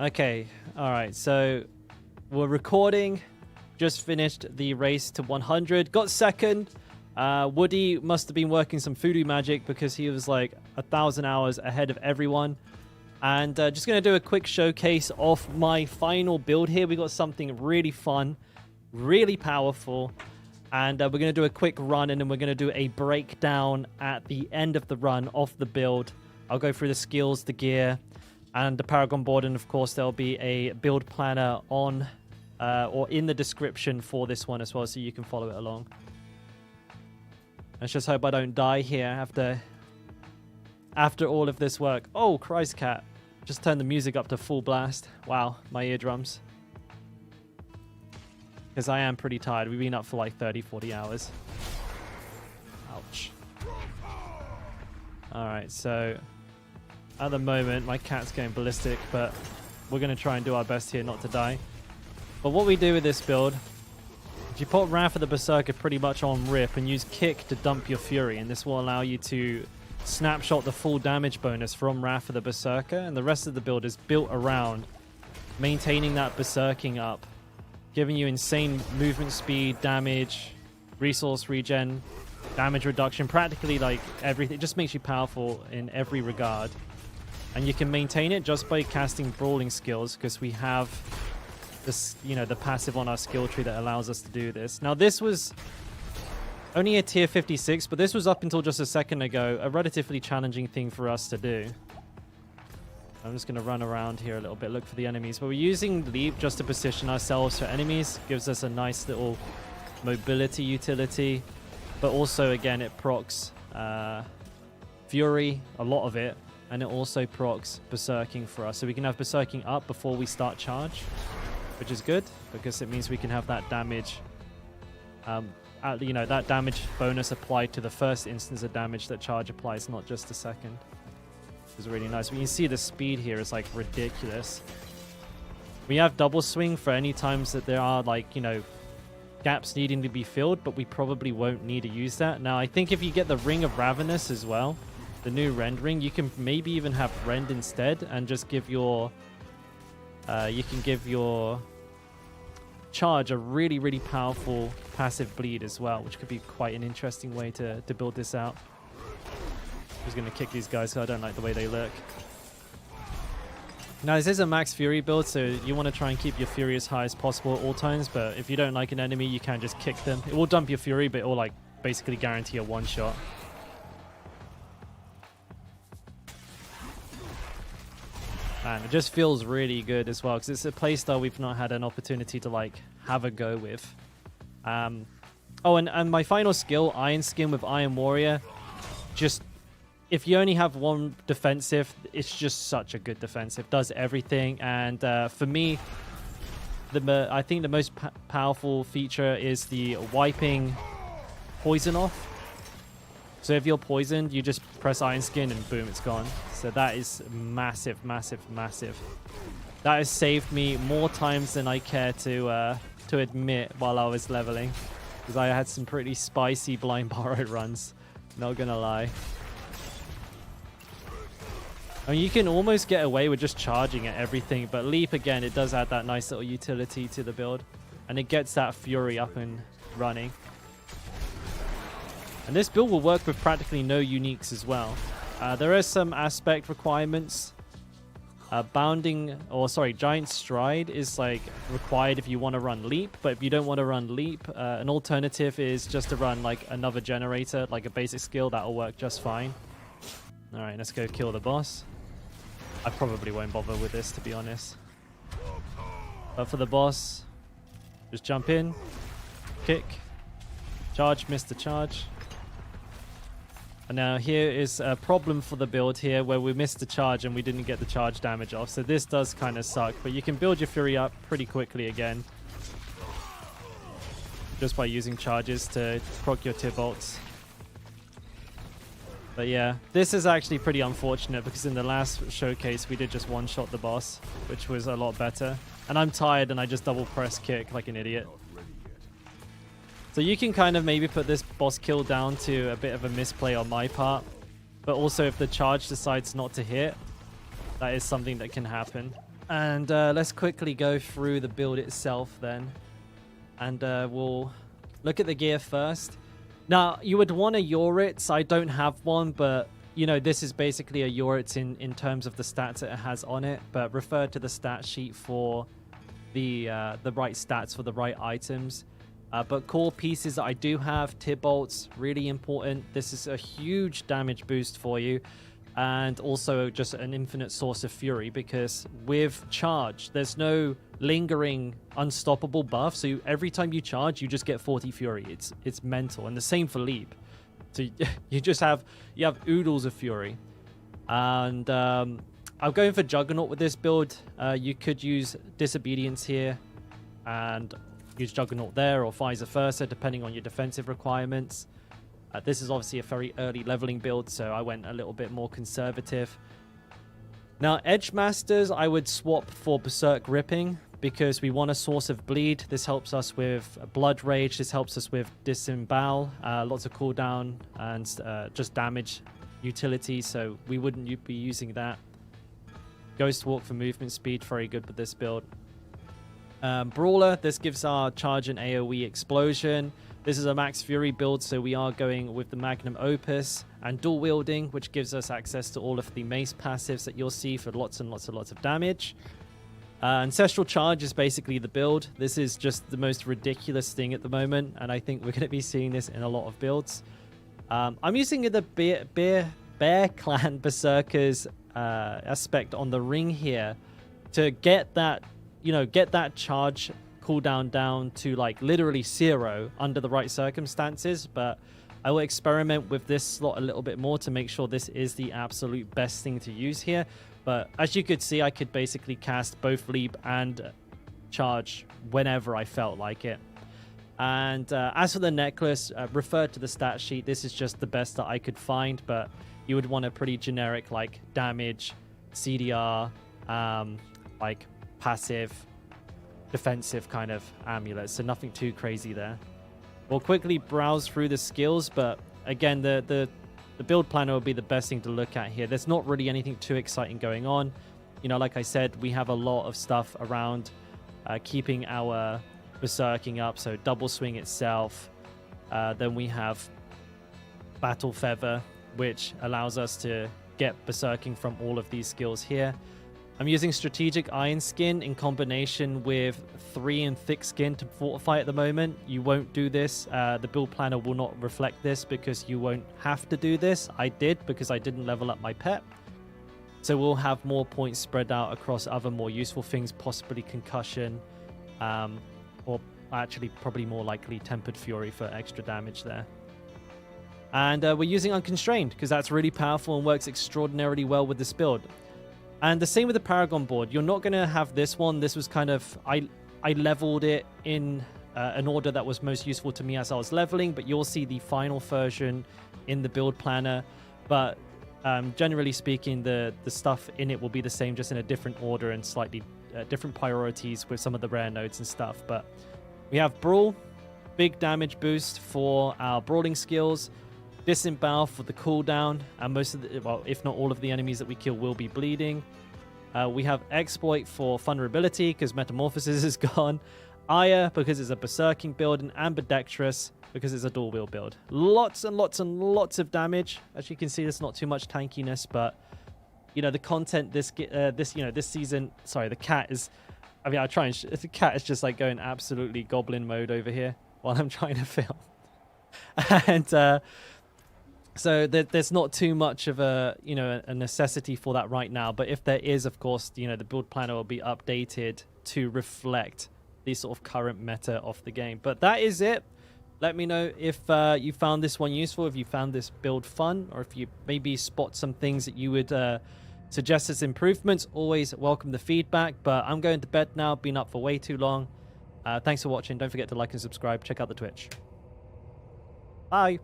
Okay, alright, so we're recording. Just finished the race to 100. Got second. Woody must have been working some voodoo magic because he was like 1,000 hours ahead of everyone. And just going to do a quick showcase of my final build here. We got something really fun, really powerful. And we're going to do a quick run and then we're going to do a breakdown at the end of the run of the build. I'll go through the skills, the gear, and the Paragon board. And of course, there'll be a build planner on or in the description for this one as well, so you can follow it along. Let's just hope I don't die here after all of this work. Oh, Christ, cat. Just turn the music up to full blast. Wow, my eardrums. Because I am pretty tired. We've been up for like 30, 40 hours. Ouch. Alright, so at the moment, my cat's going ballistic, but we're going to try and do our best here not to die. But what we do with this build, if you put Wrath of the Berserker pretty much on rip and use kick to dump your fury, and this will allow you to snapshot the full damage bonus from Wrath of the Berserker, and the rest of the build is built around maintaining that berserking up, giving you insane movement speed, damage, resource regen, damage reduction, practically like everything. It just makes you powerful in every regard. And you can maintain it just by casting brawling skills, because we have this, you know, the passive on our skill tree that allows us to do this. Now, this was only a tier 56, but this was up until just a second ago a relatively challenging thing for us to do. I'm just going to run around here a little bit, look for the enemies. But we're using Leap just to position ourselves for enemies. Gives us a nice little mobility utility. But also, again, it procs Fury, a lot of it. And it also procs Berserking for us. So we can have Berserking up before we start charge, which is good because it means we can have that damage, you know, that damage bonus applied to the first instance of damage that charge applies, not just the second. It's really nice. But you can see the speed here is like ridiculous. We have double swing for any times that there are, like, you know, gaps needing to be filled, but we probably won't need to use that. Now, I think if you get the Ring of Ravenous as well, the new Rend Ring, you can maybe even have Rend instead and just give your you can give your charge a really, really powerful passive bleed as well, which could be quite an interesting way to build this out. I'm just going to kick these guys because I don't like the way they look. Now, this is a max Fury build, so you want to try and keep your Fury as high as possible at all times, but if you don't like an enemy, you can just kick them. It will dump your Fury, but it will like basically guarantee a one-shot. And it just feels really good as well, because it's a playstyle we've not had an opportunity to like have a go with. Oh, and my final skill, Iron Skin with Iron Warrior, just if you only have one defensive, it's just such a good defensive. Does everything, and for me, I think the most powerful feature is the wiping poison off. So if you're poisoned, you just press Iron Skin and boom, it's gone. So that is massive, massive, massive. That has saved me more times than I care to admit while I was leveling, because I had some pretty spicy blind borrow runs. Not gonna lie. I mean, you can almost get away with just charging at everything, but Leap, again, it does add that nice little utility to the build, and it gets that Fury up and running. And this build will work with practically no uniques as well. There are some aspect requirements. Giant Stride is like required if you want to run Leap, but if you don't want to run Leap, an alternative is just to run like another generator, like a basic skill. That'll work just fine. All right, let's go kill the boss. I probably won't bother with this, to be honest. But for the boss, just jump in, kick, charge, miss the charge. And now here is a problem for the build here, where we missed the charge and we didn't get the charge damage off. So this does kind of suck, but you can build your Fury up pretty quickly again, just by using charges to proc your Tibolts. But yeah, this is actually pretty unfortunate, because in the last showcase we did just one-shot the boss, which was a lot better. And I'm tired and I just double press kick like an idiot. So you can kind of maybe put this boss kill down to a bit of a misplay on my part. But also if the charge decides not to hit, that is something that can happen. And let's quickly go through the build itself then. And we'll look at the gear first. Now, you would want a Yoritz. I don't have one, but, you know, this is basically a Yoritz in terms of the stats that it has on it. But refer to the stat sheet for the right stats for the right items. But core pieces that I do have, Tibolt's really important. This is a huge damage boost for you. And also just an infinite source of fury, because with charge, there's no lingering unstoppable buff. So every time you charge, you just get 40 fury. It's mental. And the same for leap. So you have oodles of fury. And I'm going for Juggernaut with this build. You could use Disobedience here and use Juggernaut there, or vice versa, depending on your defensive requirements. This is obviously a very early leveling build, so I went a little bit more conservative. Now, Edge Masters, I would swap for Berserk Ripping, because we want a source of bleed. This helps us with Blood Rage. This helps us with Disembowel. Lots of cooldown and just damage utility, so we wouldn't be using that. Ghost Walk for movement speed, very good with this build. Brawler, this gives our charge and AoE explosion. This is a max fury build, so we are going with the Magnum Opus and dual wielding, which gives us access to all of the mace passives that you'll see for lots and lots of damage. Ancestral Charge is basically the build. This is just the most ridiculous thing at the moment, and I think we're going to be seeing this in a lot of builds. I'm using the Bear Clan Berserkers aspect on the ring here to get that, get that charge cooldown down to like literally 0 under the right circumstances. But I will experiment with this slot a little bit more to make sure this is the absolute best thing to use here. But as you could see, I could basically cast both leap and charge whenever I felt like it. And as for the necklace, refer to the stat sheet. This is just the best that I could find, but you would want a pretty generic like damage, CDR, like passive, defensive kind of amulet, so nothing too crazy there. We'll quickly browse through the skills, but again, the build planner will be the best thing to look at here. There's not really anything too exciting going on. Like I said, we have a lot of stuff around keeping our berserking up, so double swing itself. Then we have Battle Feather, which allows us to get berserking from all of these skills here. I'm using Strategic Iron Skin in combination with 3 and Thick Skin to fortify at the moment. You won't do this. The build planner will not reflect this because you won't have to do this. I did because I didn't level up my pet. So we'll have more points spread out across other more useful things, possibly Concussion, or actually probably more likely Tempered Fury for extra damage there. And we're using Unconstrained because that's really powerful and works extraordinarily well with this build. And the same with the Paragon board. You're not going to have this one. This was kind of... I leveled it in an order that was most useful to me as I was leveling, but you'll see the final version in the build planner. But generally speaking, the stuff in it will be the same, just in a different order and slightly different priorities with some of the rare nodes and stuff. But we have Brawl, big damage boost for our brawling skills. Disembowel for the cooldown, and most of the, well, if not all of the enemies that we kill will be bleeding. We have Exploit for vulnerability because Metamorphosis is gone. Ire because it's a berserking build, and Ambidextrous because it's a dual wield build. Lots and lots and lots of damage. As you can see, there's not too much tankiness, but the content this season. Sorry, the cat is. I mean, the cat is just like going absolutely goblin mode over here while I'm trying to film, and. So there's not too much of a necessity for that right now. But if there is, of course, the build planner will be updated to reflect the sort of current meta of the game. But that is it. Let me know if you found this one useful, if you found this build fun, or if you maybe spot some things that you would suggest as improvements. Always welcome the feedback. But I'm going to bed now. Been up for way too long. Thanks for watching. Don't forget to like and subscribe. Check out the Twitch. Bye.